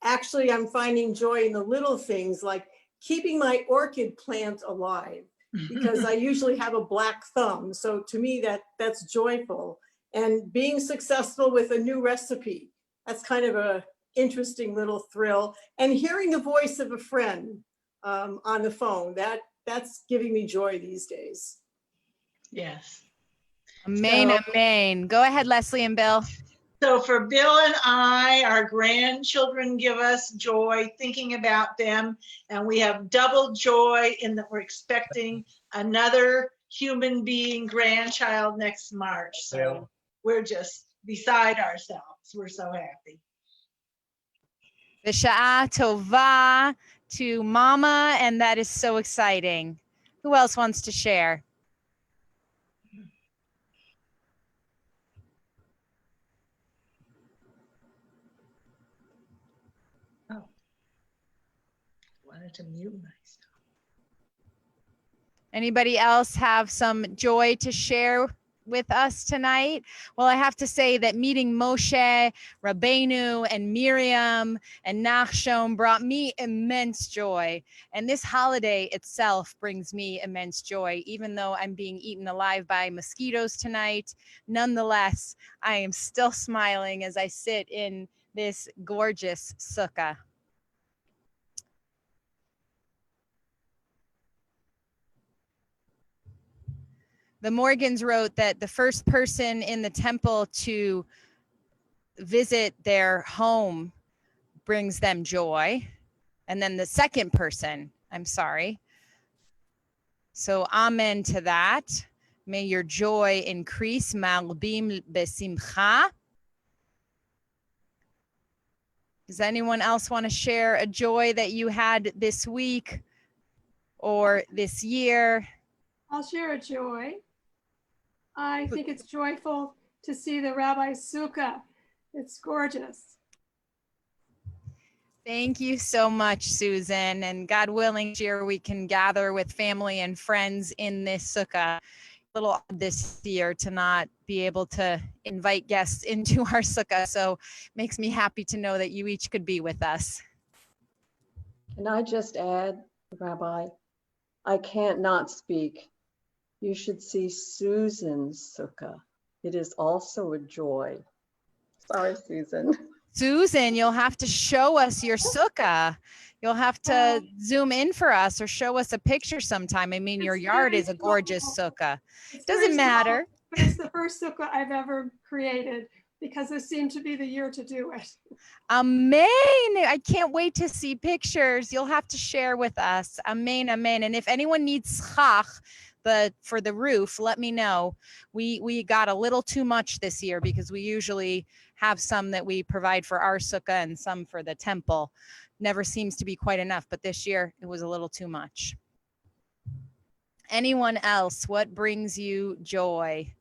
actually I'm finding joy in the little things, like keeping my orchid plant alive, because I usually have a black thumb. So to me, that's joyful. And being successful with a new recipe, that's kind of a interesting little thrill. And hearing the voice of a friend on the phone, that's giving me joy these days. Yes. Amen, amen. Go ahead, Leslie and Bill. So for Bill and I, our grandchildren give us joy thinking about them, and we have double joy in that we're expecting another human being grandchild next March. So we're just beside ourselves. We're so happy. V'sha'a tova to Mama, and that is so exciting. Who else wants to share? Oh, wanted to mute myself. Anybody else have some joy to share with us tonight? Well, I have to say that meeting Moshe, Rabbeinu, and Miriam, and Nachshon brought me immense joy. And this holiday itself brings me immense joy. Even though I'm being eaten alive by mosquitoes tonight, nonetheless, I am still smiling as I sit in this gorgeous sukkah. The Morgans wrote that the first person in the temple to visit their home brings them joy. And then the second person, I'm sorry. So amen to that. May your joy increase. Malbim besimcha. Does anyone else want to share a joy that you had this week or this year? I'll share a joy. I think it's joyful to see the rabbi's sukkah. It's gorgeous. Thank you so much, Susan. And God willing, this year we can gather with family and friends in this sukkah. A little odd this year to not be able to invite guests into our sukkah. So makes me happy to know that you each could be with us. Can I just add, Rabbi, I can't not speak. You should see Susan's sukkah. It is also a joy. Sorry, Susan. Susan, you'll have to show us your sukkah. You'll have to zoom in for us or show us a picture sometime. I mean, your It's yard very is a gorgeous small. sukkah. It's Doesn't very small, matter. but it's the first sukkah I've ever created because this seemed to be the year to do it. Amen. I can't wait to see pictures. You'll have to share with us. Amen, amen. And if anyone needs schach, for the roof, let me know. We got a little too much this year because we usually have some that we provide for our sukkah and some for the temple. Never seems to be quite enough, but this year it was a little too much. Anyone else? What brings you joy?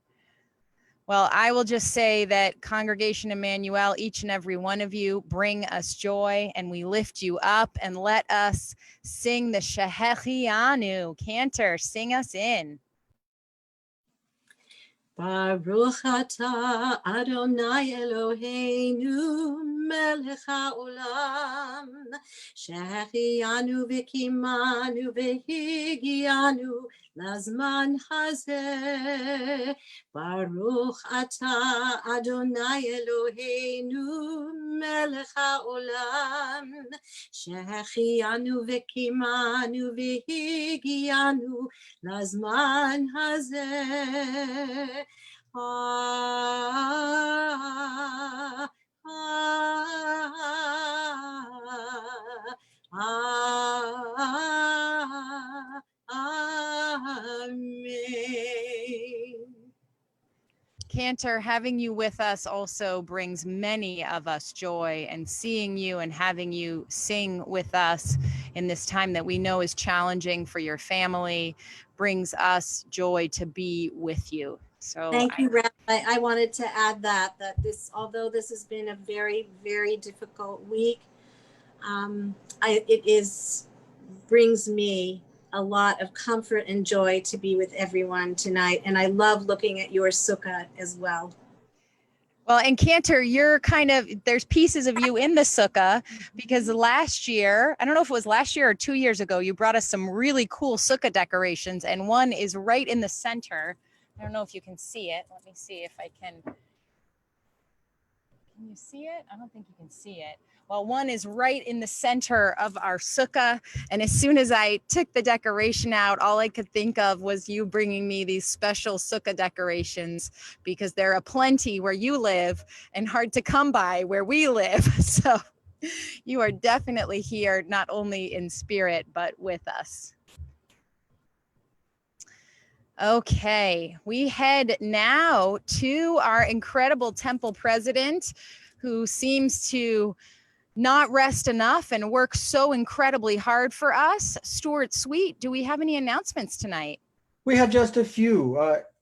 Well, I will just say that Congregation Emmanuel, each and every one of you bring us joy and we lift you up, and let us sing the Shehechianu. Cantor, sing us in. Baruch atah Adonai Eloheinu melech haolam shehechianu v'kimanu v'higianu lazman hazeh. Baruch atah Adonai Eloheinu melech haolam shehechianu v'kimanu v'higianu lazman hazeh. Amen. Cantor, having you with us also brings many of us joy, and seeing you and having you sing with us in this time that we know is challenging for your family brings us joy to be with you. So Thank you, Rabbi. I wanted to add that this, although this has been a very, very difficult week, brings me a lot of comfort and joy to be with everyone tonight. And I love looking at your sukkah as well. Well, and Cantor, there's pieces of you in the sukkah, because last year, I don't know if it was last year or 2 years ago, you brought us some really cool sukkah decorations, and one is right in the center. I don't know if you can see it. Let me see if I can. Can you see it? I don't think you can see it. Well, one is right in the center of our sukkah. And as soon as I took the decoration out, all I could think of was you bringing me these special sukkah decorations, because there are plenty where you live and hard to come by where we live. So you are definitely here, not only in spirit, but with us. Okay, we head now to our incredible temple president, who seems to not rest enough and work so incredibly hard for us. Stuart Sweet, do we have any announcements tonight? We have just a few.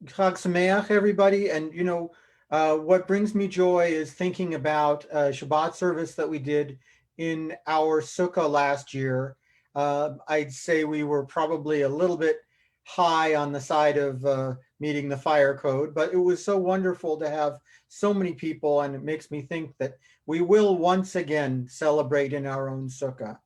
Chag Sameach, everybody. And what brings me joy is thinking about Shabbat service that we did in our sukkah last year. I'd say we were probably a little bit high on the side of meeting the fire code, but it was so wonderful to have so many people, and it makes me think that we will once again celebrate in our own sukkah.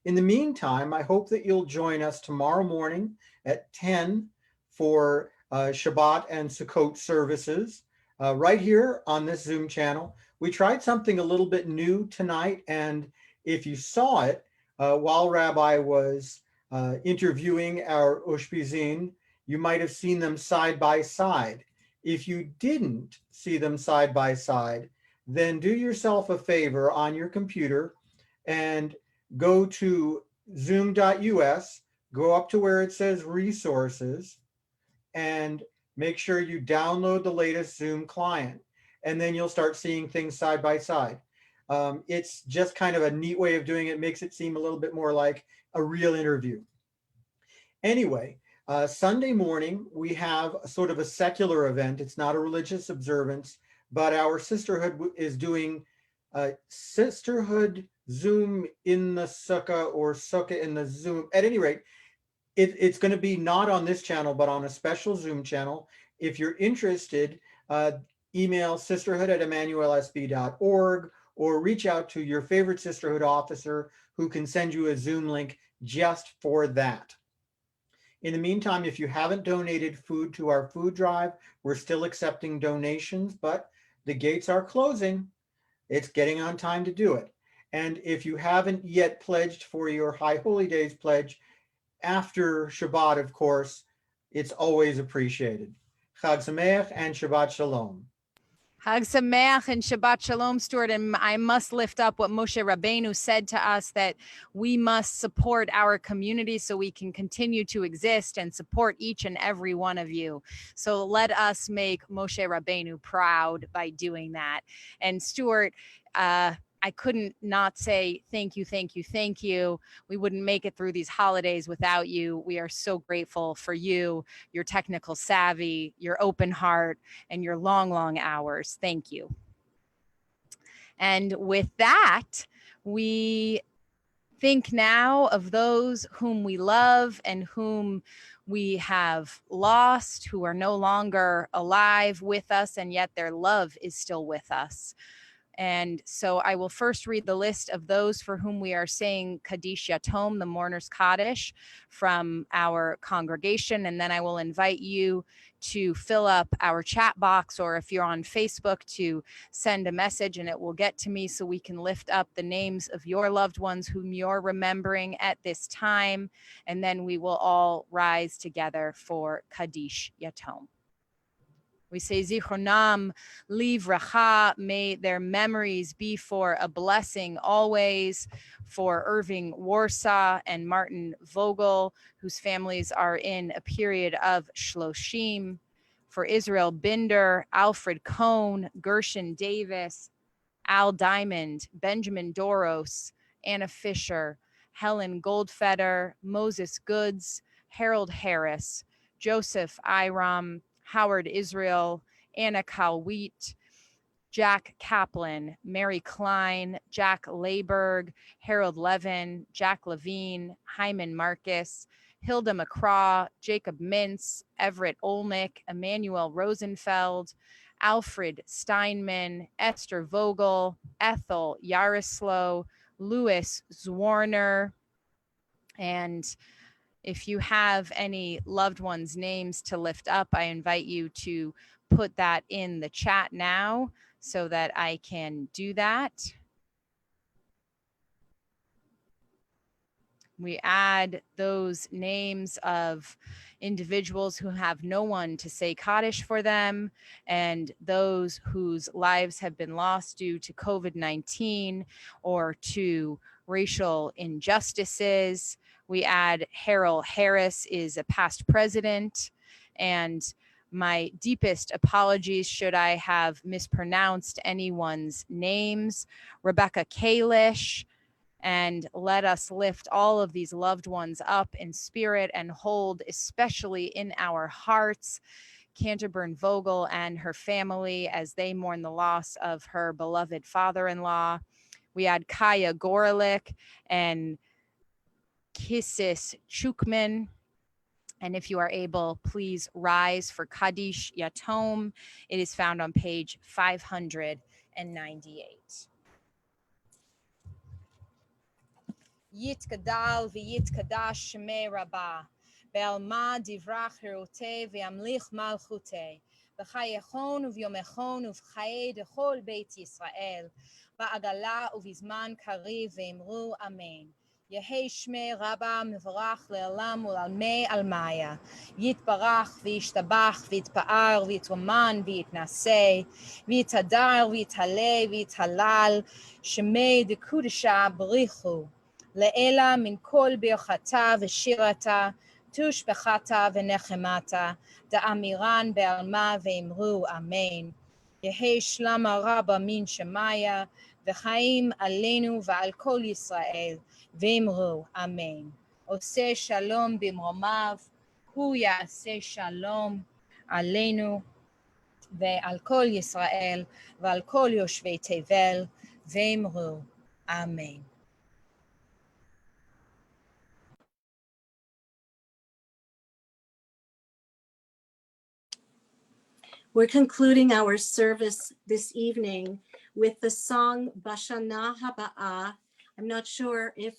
In the meantime, I hope that you'll join us tomorrow morning at 10 for Shabbat and Sukkot services right here on this Zoom channel. We tried something a little bit new tonight, and if you saw it while Rabbi was interviewing our Ushpizin, you might have seen them side by side. If you didn't see them side by side, then do yourself a favor on your computer and go to zoom.us, go up to where it says resources, and make sure you download the latest Zoom client. And then you'll start seeing things side by side. It's just kind of a neat way of doing it. It makes it seem a little bit more like a real interview. Anyway, Sunday morning, we have sort of a secular event. It's not a religious observance, but our sisterhood is doing Sisterhood Zoom in the Sukkah or Sukkah in the Zoom. At any rate, it's going to be not on this channel, but on a special Zoom channel. If you're interested, email sisterhood@emmanuelsb.org or reach out to your favorite sisterhood officer who can send you a Zoom link just for that. In the meantime, if you haven't donated food to our food drive, we're still accepting donations, but the gates are closing. It's getting on time to do it. And if you haven't yet pledged for your High Holy Days pledge, after Shabbat, of course, it's always appreciated. Chag Sameach and Shabbat Shalom. Chag Sameach and Shabbat Shalom, Stuart. And I must lift up what Moshe Rabbeinu said to us, that we must support our community so we can continue to exist and support each and every one of you. So let us make Moshe Rabbeinu proud by doing that. And Stuart, I couldn't not say thank you, thank you, thank you. We wouldn't make it through these holidays without you. We are so grateful for you, your technical savvy, your open heart, and your long, long hours. Thank you. And with that, we think now of those whom we love and whom we have lost, who are no longer alive with us, and yet their love is still with us. And so I will first read the list of those for whom we are saying Kaddish Yatom, the Mourner's Kaddish, from our congregation. And then I will invite you to fill up our chat box, or if you're on Facebook, to send a message and it will get to me so we can lift up the names of your loved ones whom you're remembering at this time. And then we will all rise together for Kaddish Yatom. We say Zichronam Livracha, may their memories be for a blessing always, for Irving Warsaw and Martin Vogel, whose families are in a period of Shloshim, for Israel Binder, Alfred Cohn, Gershon Davis, Al Diamond, Benjamin Doros, Anna Fisher, Helen Goldfeder, Moses Goods, Harold Harris, Joseph Iram, Howard Israel, Anna Calwheat, Jack Kaplan, Mary Klein, Jack Layberg, Harold Levin, Jack Levine, Hyman Marcus, Hilda McCraw, Jacob Mintz, Everett Olnick, Emmanuel Rosenfeld, Alfred Steinman, Esther Vogel, Ethel Yaroslaw, Louis Zwarner, and if you have any loved ones' names to lift up, I invite you to put that in the chat now so that I can do that. We add those names of individuals who have no one to say Kaddish for them, and those whose lives have been lost due to COVID-19 or to racial injustices. We add Harold Harris is a past president, and my deepest apologies should I have mispronounced anyone's names. Rebecca Kalish, and let us lift all of these loved ones up in spirit and hold, especially in our hearts, Canterburn Vogel and her family as they mourn the loss of her beloved father-in-law. We add Kaya Gorelick and Kissis Chukman. And if you are able, please rise for Kaddish Yatom. It is found on page 598. Yitgadal v'yitkadash shmei Rabbah, be'alma divrach hirotei v'yamlich malchutei, v'chayechon uvyomechon uv'chaye dechol beit Yisrael, ba'agala uvizman kariv v'imru amen. Yehei shmei Rabbah mevorach le'olam u'lalmei almaya, yitbarach v'yishtabach v'yitpa'ar v'yitwoman v'yitnaseh, v'yitadar v'yithaleh v'yithalal, shmei dekudesha b'richu, Le'ela min kol birchata v'shirata, tushbechata v'nechemata, da'amiran be'alma ve'imru amen. Yehei shlama rabba min shemaya, v'chaim aleinu v'al kol Yisrael, ve'imru amen. Oseh shalom b'mromav, hu ya'aseh shalom aleinu ve'al kol Yisrael, v'al kol yoshvei tevel, ve'imru amen. We're concluding our service this evening with the song Bashana Haba'ah. I'm not sure if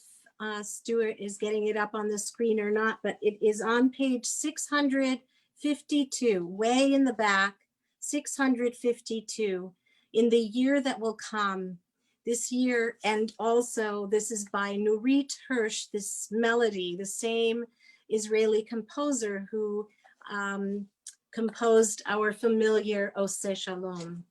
Stuart is getting it up on the screen or not, but it is on page 652, way in the back, 652, in the year that will come. This year, and also this is by Nurit Hirsch, this melody, the same Israeli composer who composed our familiar Oseh Shalom.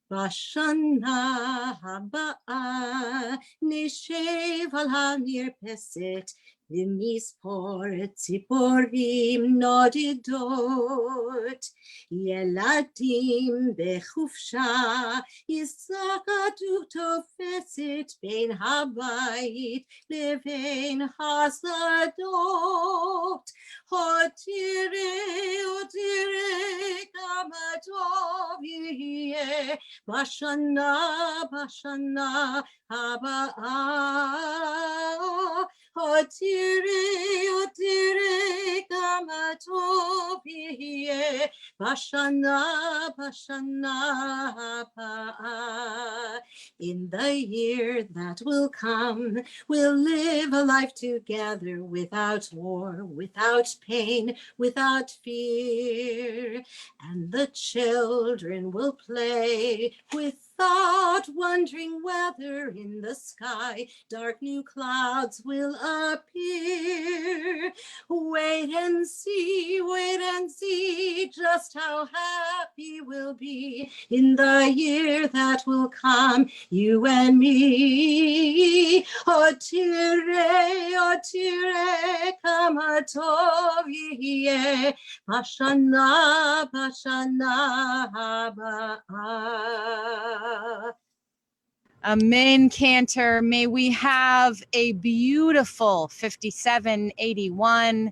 Bashana haba'ah nishev al hamirpeset v'nispor tziporim nodidot ילדים בחופשה ישחקו תופסת בין הבית לבין השדות. עוד תראה כמה טוב יהיה בשנה הבאה. עוד תראה כמה טוב יהיה בשנה הבאה. In the year that will come, we'll live a life together without war, without pain, without fear. And the children will play without wondering whether in the sky dark new clouds will appear. Wait and see just how happy we'll be in the year that will come, you and me. Oh, tire, kama tov yeh, bashana haba'ah. Amen, Cantor. May we have a beautiful 5781,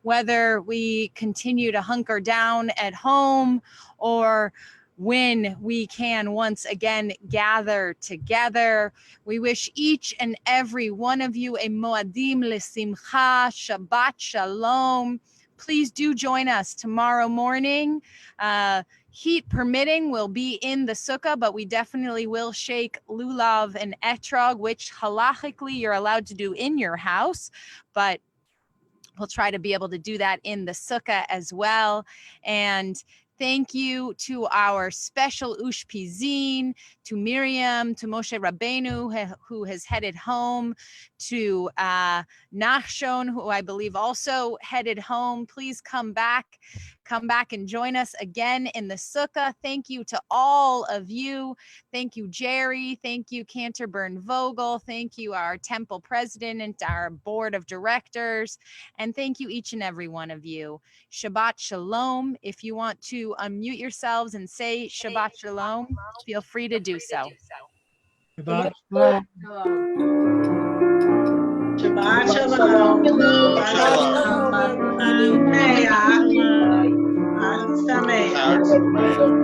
whether we continue to hunker down at home or when we can once again gather together. We wish each and every one of you a Moadim L'Simcha, Shabbat Shalom. Please do join us tomorrow morning. Heat permitting, we'll be in the sukkah, but we definitely will shake lulav and etrog, which halachically you're allowed to do in your house, but we'll try to be able to do that in the sukkah as well. And thank you to our special Ushpizin, to Miriam, to Moshe Rabbeinu, who has headed home, to Nachshon, who I believe also headed home. Please come back and join us again in the sukkah. Thank you to all of you. Thank you, Jerry. Thank you, Canterburn Vogel. Thank you, our temple president and our board of directors. And thank you, each and every one of you. Shabbat Shalom. If you want to unmute yourselves and say Shabbat Shalom, feel free to do so. Shabbat shalom. Shabbat shalom. Shabbat shalom, everybody. Sameach. Sameach.